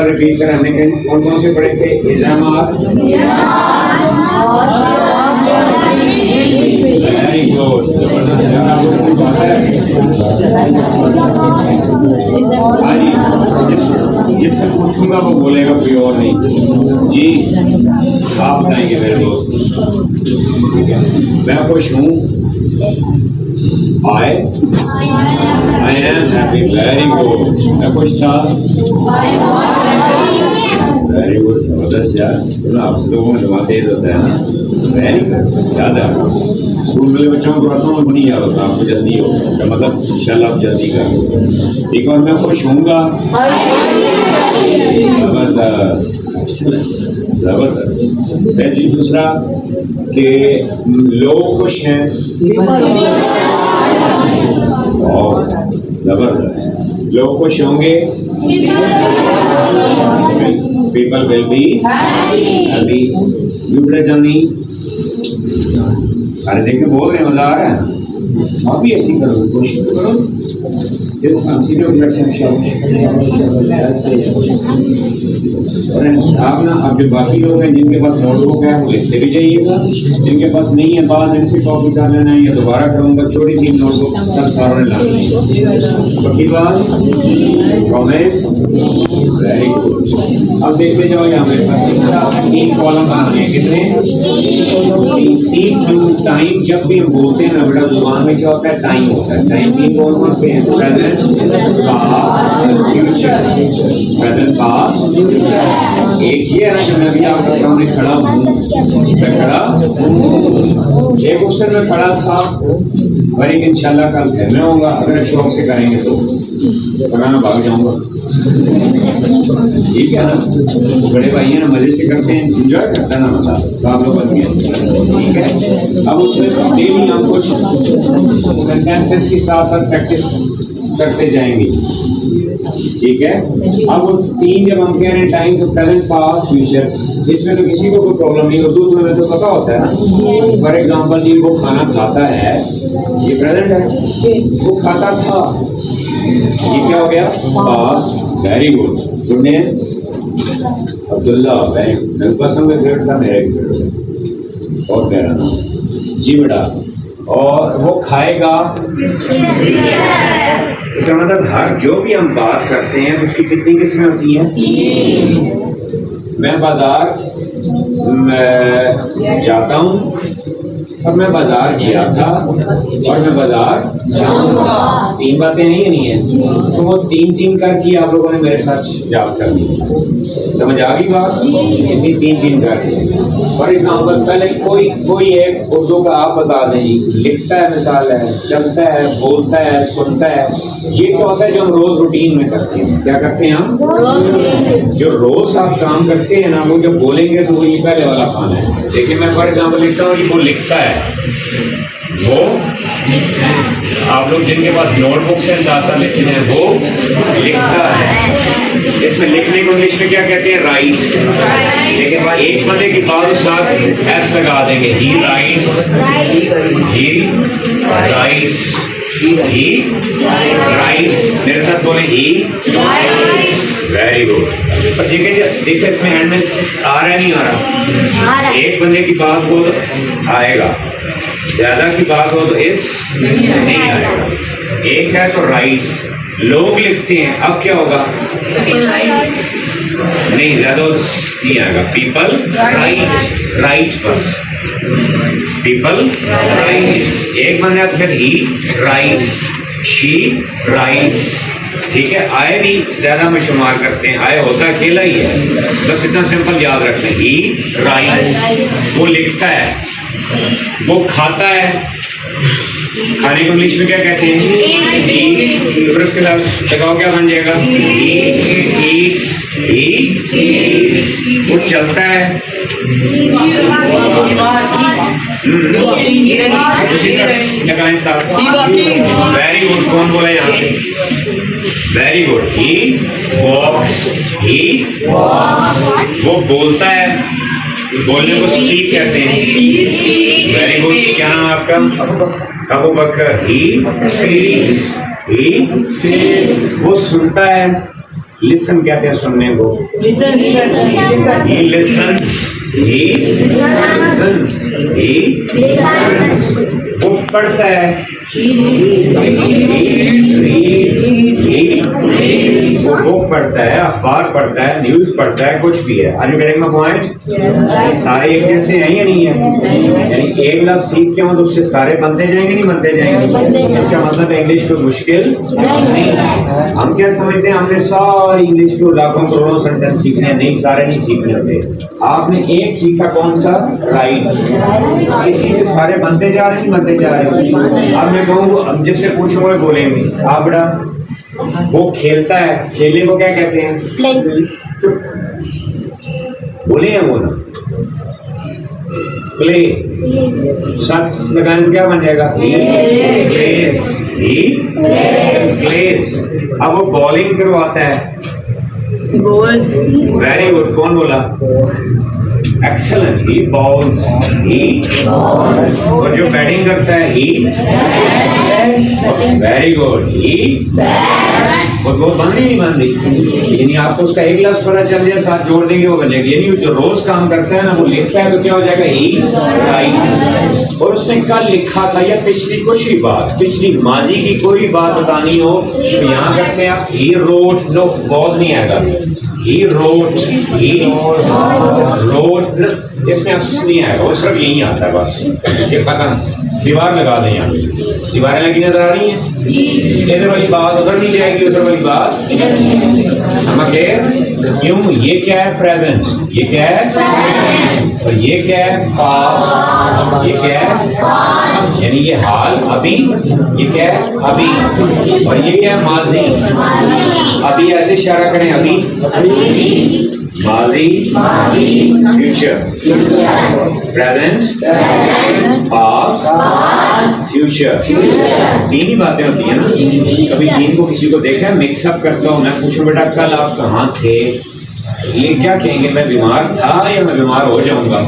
Repeat कर हमने कौन कौन से पढ़े थे? इल्जामात, वेरी गुड, जिससे पूछूंगा वो बोलेगा कोई और नहीं। जी आप बताएंगे मेरे दोस्त। मैं खुश हूँ, I am happy, very good. मैं खुश था, वेरी गुड, जबरदस्त यार। तो आप लोगों में दिमाग तेज होता है ना, वेरी गुड, याद है। स्कूल वाले बच्चों को पढ़ाता हूँ नहीं याद होता, आपको जल्दी हो, इसका मतलब इंशाल्लाह आप जल्दी करें। एक और मैं खुश हूँगा, जबरदस्त जबरदस्त। फिर जी दूसरा कि लोग खुश हैं, जबरदस्त। लोग खुश होंगे, पीपल विल बी हैप्पी। यूपड़े जानी सारे देख के बोल रहे हैं, मजा आ रहा है। आप भी ऐसी करो, कोशिश करो। आप ना, अब जो बाकी लोग हैं जिनके पास नोटबुक है वो लिखते भी जाइएगा, जिनके पास नहीं है बाद इनसे कॉपी कर लेना है, या दोबारा करूँगा। छोटी सी नोटबुक सब सारों ने ला ली। बाकी बात प्रॉमिस, वेरी गुड। अब देखते जाओ यहाँ मेरे पास इस तरह से 3 कॉलम बनाने हैं। कितने? 3 टाइम। जब भी हम बोलते हैं ना बेटा, जुबान में क्या होता है? टाइम होता है। टाइम 3 कौन से हैं? Present, past, future. Present, past, एक ये है ना कि मैं भी आपके सामने खड़ा हूँ, मैं खड़ा एक क्वेश्चन में खड़ा था, पर एक इंशाल्लाह कल घर में होगा। अगर शौक से करेंगे तो बनाना भाग जाऊंगा, ठीक है ना। बड़े भाई हैं ना, मजे से करते हैं, एंजॉय करता है ना मजा, तो आप लोग बनते हैं, ठीक है। अब उसमें डेली हम कुछ सेंटेंसेस के साथ साथ प्रैक्टिस करते जाएंगे, ठीक है। अब वो 3 जब हम कह रहे हैं टाइम, तो प्रेजेंट, पास्ट, फ्यूचर, इसमें तो किसी को कोई प्रॉब्लम नहीं। उर्दू में तो पता होता है ना। फॉर एग्जाम्पल जी, वो खाना खाता है, ये प्रेजेंट है, वो खाता था, ये क्या हो गया? Past, very good. Good name Abdullah, very good. मेरे पसंद में फेवरेट था, मेरा भी फेवरेट है, बहुत प्यारा नाम जी बेटा। और वो खाएगा, इसका मतलब हर जो भी हम बात करते हैं उसकी कितनी किस्में होती हैं? मैं बाजार जाता हूँ, अब मैं बाजार गया था और मैं बाजार जाऊंगा। 3 बातें नहीं है, तो वो 3 करके आप लोगों ने मेरे साथ याद कर दी। समझ आ गई बात? इतनी 3 करके। फॉर एग्जाम्पल पहले कोई एक उर्दू का आप बता दें जी। लिखता है, मिसाल है, चलता है, बोलता है, सुनता है। ये क्या होता है जो हम रोज रूटीन में करते हैं? क्या करते हैं हम? जो रोज आप काम करते हैं ना, वो जब बोलेंगे तो वो ये पहले वाला खाना है। देखिए मैं फॉर एग्जाम्पल लिखता हूँ, वो लिखता है, वो आप लोग जिनके पास नोटबुक से साथ साथ लिखते हैं, वो लिखता है। इसमें लिखने को इंग्लिश में क्या कहते हैं? राइट। लेकिन एक बंदे की बात साथ एस लगा देंगे, ही राइट्स, ही राइट्स, ही राइट्स। मेरे साथ बोले, ही राइट्स, वेरी गुड। पर देखिए इसमें एंड में आ रहा नहीं आ रहा? एक बंदे की बात हो तो आएगा, ज्यादा की बात हो तो इस नहीं आएगा। एक है तो राइट्स, लोग लिखते हैं, अब क्या होगा? नहीं, ज्यादा नहीं आएगा। पीपल राइट, राइट बस, पीपल राइट। एक बंदा फिर ही राइट्स, शी राइट्स, ठीक है। आए भी ज्यादा में शुमार करते हैं, आए होता अकेला ही है, बस इतना सिंपल याद रखते हैं। ही राइट्स, वो लिखता है, वो खाता है, खाने को इंग्लिश में क्या कहते हैं? ईट। फिर उसके बाद लगाओ क्या बन जाएगा? ईट्स, वो चलता है, लगाएं साहब, वेरी गुड। कौन बोला यहाँ से? Very good. ही वॉक्स, ही वो बोलता है, बोलने को स्पीक कहते हैं, वेरी गुड। क्या नाम है आपका? अबू बकर। ही वो सुनता है, लिसन कहते हैं सुनने को। He listens. वो पढ़ता है। वो बुक पढ़ता है, अखबार पढ़ता है, न्यूज पढ़ता है, कुछ भी है। Are you getting my point? सारे एक जैसे हैं या नहीं है? यानी एक लफ्ज सीख के तो उससे सारे बनते जाएंगे, नहीं बनते जाएंगे? इसका मतलब इंग्लिश कोई मुश्किल नहीं। हम क्या समझते हैं हमने सारी इंग्लिश को लाखों करोड़ों सेंटेंस सीखने हैं? नहीं, सारे नहीं सीखने होते। आपने एक सीखा, कौन सा? राइट्स। इसी से सारे बनते जा रहे, नहीं बनते जा रहे? अब मैं कहूँ, अब जैसे पूछूंगा बोलेंगे आप बेटा वो खेलता है, खेलने को क्या कहते हैं? चुप बोले हैं, बोला प्ले। साथ लगाएं तो क्या बन जाएगा? प्लेस। प्लेस। अब वो बॉलिंग करवाता है। Very good. कौन बोला? एक्सलेंट। ही बॉल्स। और जो बैटिंग करता है ही। Very good. ही और वो बन रही नहीं बन रही? यानी आपको उसका एक लफ्ज पता चल जाए, साथ जोड़ देंगे वो बन जाएगी। यानी जो रोज काम करता है ना, वो लिखता है तो क्या हो जाएगा? ही राइट। और उसने कल लिखा था या पिछली कुछ भी बात, पिछली माजी की कोई बात बतानी हो तो यहाँ करते हैं आप ही रोट। नो, वॉज नहीं आएगा। He wrote, इसमें अस नहीं आएगा, वो सिर्फ यही आता है बस। ये खत्म। दीवार लगा दें यहाँ। दीवारें लगी नजर आ रही हैं? इधर वाली बात उधर नहीं जाएगी, उधर वाली बात क्यों? ये क्या है? प्रेजेंट। ये क्या है? और ये क्या है? पास्ट। ये क्या है? यानी ये हाल, अभी। ये क्या है? अभी। और ये क्या है? माजी। अभी ऐसे इशारा करें, अभी, माजी, फ्यूचर, प्रेजेंट, पास्ट, फ्यूचर। तीन ही बातें होती हैं ना। कभी तीन को किसी को देखा है? मिक्सअप करता हूँ मैं, पूछूं बेटा कल आप कहाँ थे? ये क्या कहेंगे? मैं बीमार था या मैं बीमार हो जाऊंगा?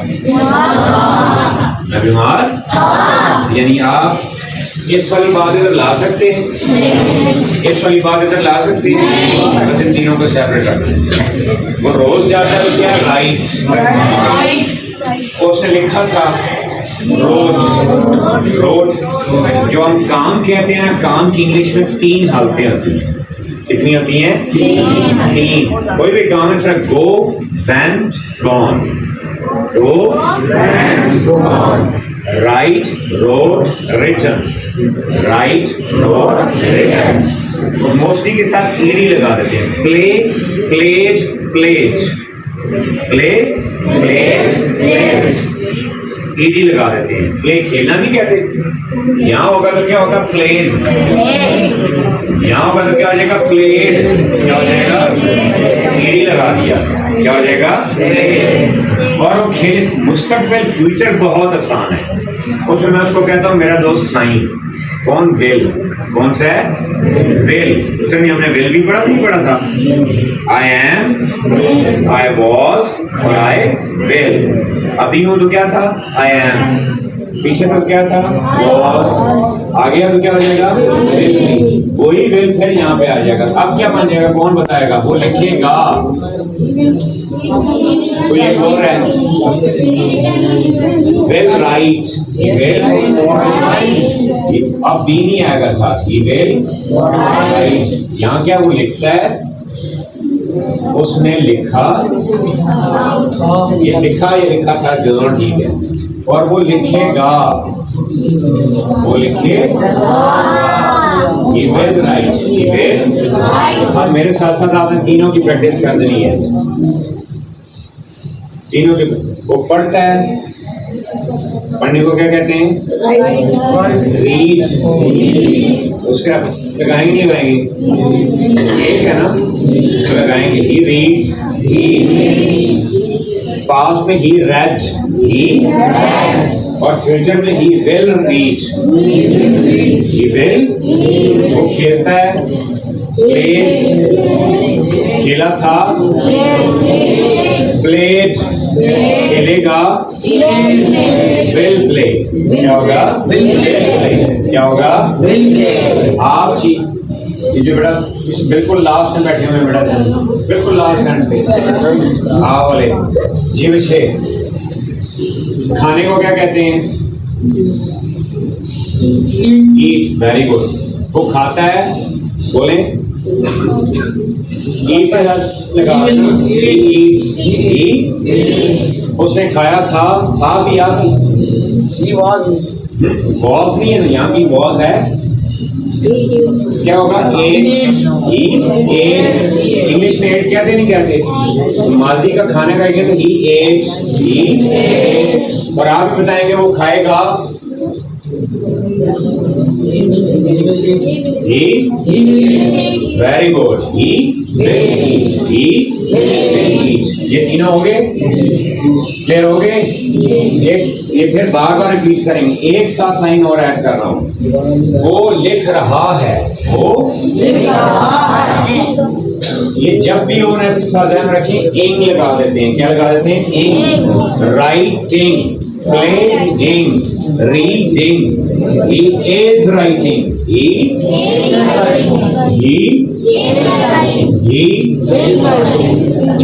मैं बीमार था। यानी आप इस वाली बात इधर ला सकते हैं, इस वाली बात इधर ला सकते हैं, बस इन तीनों को सेपरेट रखते हैं। वो रोज जाता है तो क्या? राइट्स। उसने लिखा था रोज। जो हम काम कहते हैं, काम की इंग्लिश में तीन हालतें होती हैं। कितनी होती हैं? तीन। कोई भी काम है sir, go, went, gone. Go, went, gone. Write, wrote, written. Write, wrote, written. Mostly के साथ ईडी लगा देते हैं। Play, plays, plays. Play, plays, plays. E D लगा देते हैं। प्ले खेलना नहीं कहते। यहाँ होगा तो क्या होगा? प्लेज। यहाँ होगा तो क्या हो जाएगा? प्लेड। क्या हो जाएगा? ईडी लगा दिया, क्या हो जाएगा? और वो खेल मुस्तकबिल, फ्यूचर बहुत आसान है। उसमें मैं उसको कहता हूँ मेरा दोस्त साईं। कौन? वेल। कौन सा है? वेल। उसमें हमने वेल भी पढ़ा, नहीं पढ़ा था? आई एम, आई वॉज और आई वेल। अभी हूँ तो क्या था? I am. पीछे तो क्या था? वॉज। आ गया तो क्या हो जाएगा? वही वेल फिर यहाँ पे आ जाएगा। अब क्या बन जाएगा? कौन बताएगा? वो लिखेगा। कोई एक और है? Well right. वेल अब बी नहीं आएगा साथ ही। Well right. यहाँ क्या वो लिखता है? उसने लिखा। ये लिखा, ये लिखा था, दोनों ठीक है। और वो लिखेगा। वो लिखेगा। He will write. He will. अब मेरे साथ साथ आपने तीनों की प्रैक्टिस कर देनी है। तीनों की। वो पढ़ता है, पढ़ने को क्या कहते हैं? रीड। उसका लगाएंगे नहीं लगाएंगे? एक है ना, तो लगाएंगे। He reads. पास में he read. और फ्यूचर में he will read. He will. वो खेलता है, plays, खेला था, played, खेलेगा, will play। क्या होगा? क्या होगा? आप ये जो बेटा बिल्कुल लास्ट में बैठे हुए बेटा, बिल्कुल लास्ट एंड पे हाँ वाले जी। बच्चे खाने को क्या कहते हैं? ईट। Very good. वो खाता है, बोले ईट का रस लगा। उसने खाया था भी आप वॉज नहीं है ना, यहाँ की वॉज है, क्या होगा? इंग्लिश में एट कहते नहीं कहते? माजी का खाने का तो ही एट। और आप बताएंगे वो खाएगा वेरी गुड। ये तीनों हो गए, क्लियर हो गए? ये फिर बार बार रिपीट करेंगे, एक साथ लाइन और ऐड कर रहा हूं। वो लिख रहा है, वो लिख रहा है। ये जब भी हो ऐसे सावधान रखें, इंग लगा देते हैं। क्या लगा देते हैं? इंग। Writing, playing, reading. He is writing. He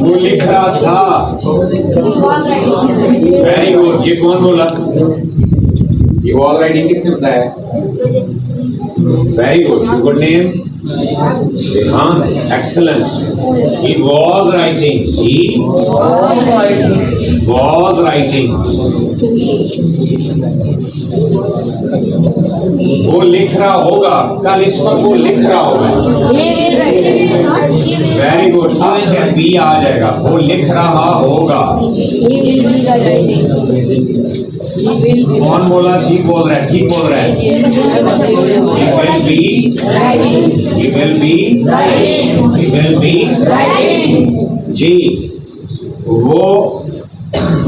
वो लिख रहा था। Very good. ये कौन बोला? ये वॉज राइटिंग किसने बताया? Very good. गुड नेम हाँ, excellent. He was writing. He was writing. वो लिख रहा होगा, कल इस वक्त वो लिख रहा होगा। Very good. अब बी आ जाएगा, वो लिख रहा होगा। कौन बोला? ठीक बोल रहा है, ठीक बोल रहा है। He will be जी। वो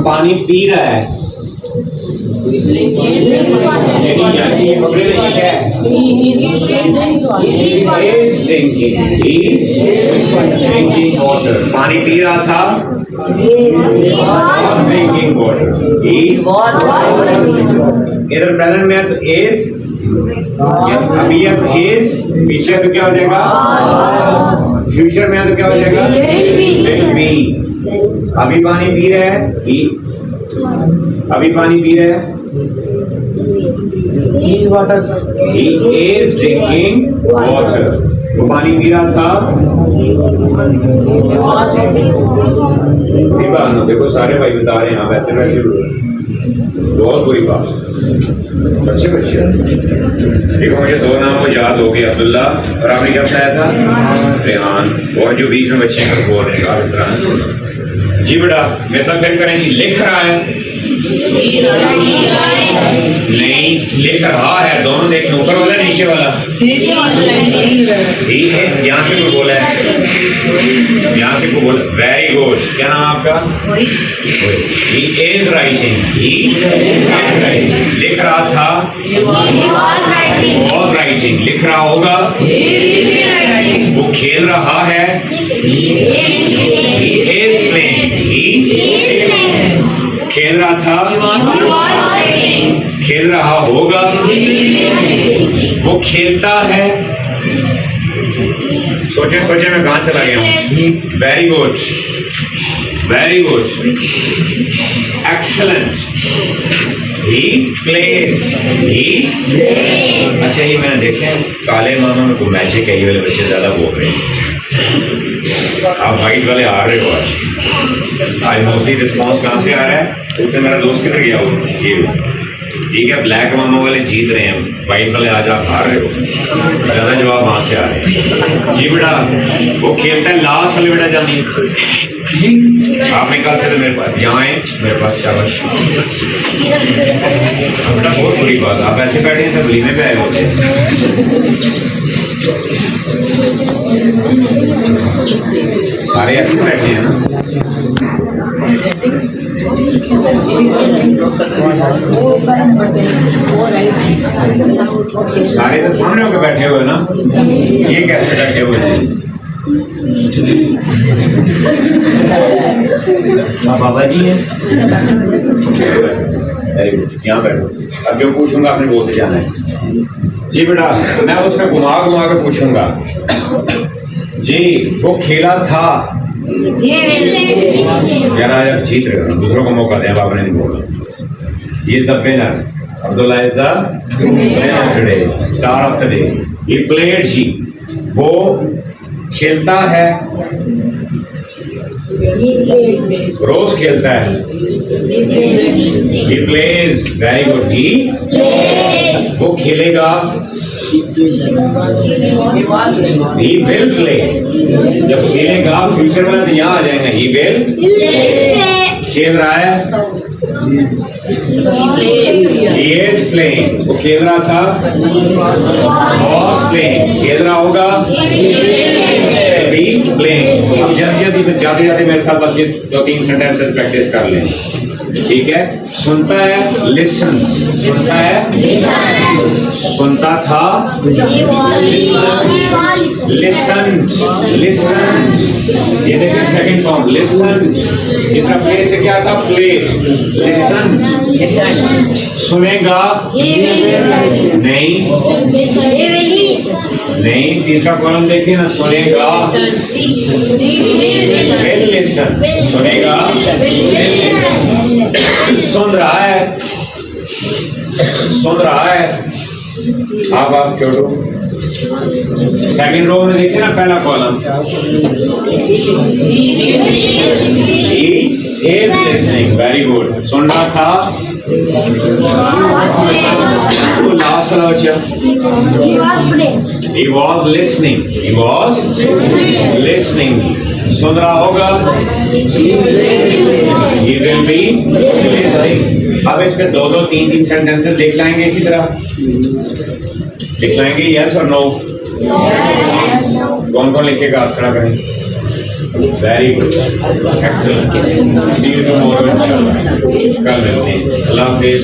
पानी पी रहा है, drinking water। पानी पी रहा था, drinking water। इधर प्रेजेंट में तो is, अभी is, पीछे तो क्या हो जाएगा? फ्यूचर में तो क्या हो जाएगा? will be। अभी पानी पी रहा है, अभी पानी पी रहा है। He is drinking water। वो पानी पी रहा था। देखो सारे भाई बता रहे हैं, वैसे वैसे बहुत बुरी बात। अच्छे बच्चे देखो, मुझे दो नाम वो याद हो गए, अब्दुल्ला और आपने क्या बताया था? रेहान। और जो बीच में बच्चे हैं बोल रहे हैं जी बेटा। वैसा फिर करें कि लिख रहा है नहीं, लिख रहा है। दोनों देखें, ऊपर वाला नीचे वाला? ठीक है। यहाँ से कोई बोला है, यहाँ से कोई बोला। Very good. क्या नाम आपका? He is writing। लिख रहा था, was writing। लिख रहा होगा, वो खेल रहा है, he is playing। खेल रहा था, खेल रहा होगा, वो खेलता है। सोचे सोचे मैं कहाँ चला गया हूँ। Very good, very good, excellent. He plays, he. अच्छा ये मैंने देखे काले मामा में को मैचे कई वाले बच्चे ज्यादा बोल रहे हैं। आप वाइट वाले आ रहे हो आज मोस्टली रिस्पॉन्स कहाँ से आ रहा है? उससे मेरा दोस्त किधर गया वो ये ठीक है। ब्लैक मामा वाले जीत रहे हैं, वाइट वाले आज आप हार रहे हो। ज़्यादा जवाब वहाँ से आ रहे हैं जी बेटा। वो खेलता है लास्ट वाले बेटा जानी आपने कल से तो मेरे पास यहाँ आए, मेरे पास शाबाश बेटा। बहुत बुरी बात, आप ऐसे बैठे सब लीने पे आए होते। सारे ऐसे बैठे हैं ना। सारे तो सामने होकर बैठे हुए ना, ये कैसे बैठे हुए हैं? बाबा जी हैं। वेरी गुड, यहाँ बैठो। अब जो पूछूंगा आपने बोलते जाना है जी बेटा। मैं उसमें घुमा घुमा कर पूछूंगा। जी वो खेला था। यार आज आप जीत रहे हो, दूसरों को मौका दें, अब आपने नहीं बोला। ये the winner, Abdullah is the winner today, star of the day. He played, जी वो खेलता है, रोज खेलता है। He plays, very good. He वो खेलेगा। ही विल प्ले, जब खेलेगा फ्यूचर में तो यहाँ आ जाएगा। ही विल खेल रहा है। He is playing, वो खेल रहा था। Was playing, खेल रहा होगा। Be playing। अब जल्दी जाते जाते मेरे साथ बस ये 2-3 सेंटेंसेस प्रैक्टिस कर लें, ठीक है। सुनता है, लिसन्स, सुनता है, सुनता था, लिसन्ड, लिसन्ड। ये देखिए सेकंड फॉर्म, लिसन्ड। तीसरा प्ले से क्या था, प्ले, लिसन्ड। सुनेगा, नहीं नहीं। तीसरा कॉलम देखिए ना, सुनेगा, विल लिसन, सुनेगा, सुन रहा है, सुन रहा है। अब आप छोड़ो, सेकंड रो में देखिए ना, पहला column, he is listening, very good। सुन रहा था, लास्ट वाला बच्चा, he was listening, he was listening। सुन रहा होगा, he will be listening। अब इस पे 2-2, 3-3 सेंटेंसेस देख लाएंगे, इसी तरह लिख लाएंगे, यस और नो। कौन कौन लिखेगा, हाथ खड़ा करें। Very good, excellent. See you tomorrow इंशाल्लाह, कल मिलते हैं। अल्लाह हाफिज़।